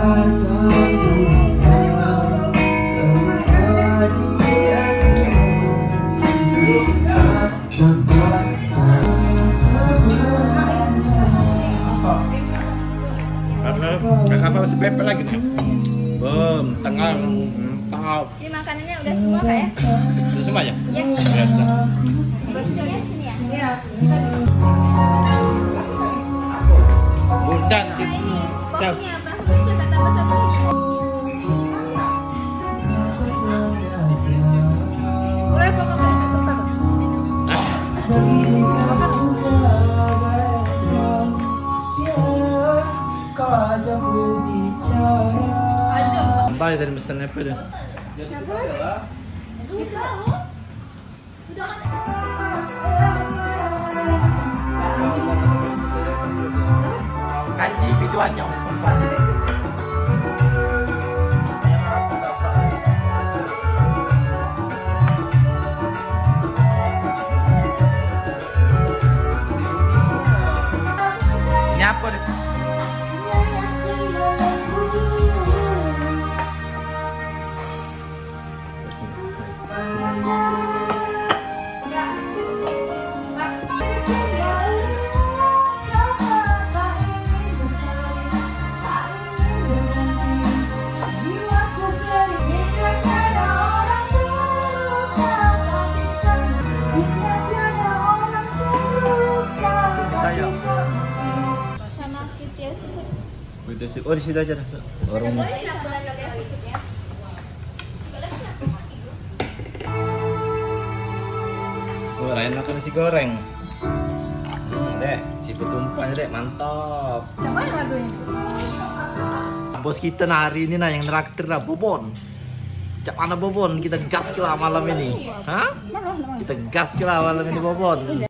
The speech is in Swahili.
Apa masih pepes lagi nih? Bom, tengah, mantap. Ini makanannya udah semua kak ya? Sudah semua ya? Ya. Ya sudah. Sini ya? Iya. Bukan Nah ini, siap. kopinya berapa saja kak tambah satu? Boleh pokoknya satu pak? Entah dari Mr. Nepe deh. Kanji videoannya. Ini apa deh? Sama Kitty seafood. Oh di situ aja. Warung. Oh, Ryan makan nasi goreng. Dek, seafood tumpah dek, mantap. Coba lagunya. Bos kita nah hari ini nah yang traktir lah Bobon. Cak mana Bobon? Kita gas ke lah malam ini. Hah? Kita gas ke lah malam ini Bobon.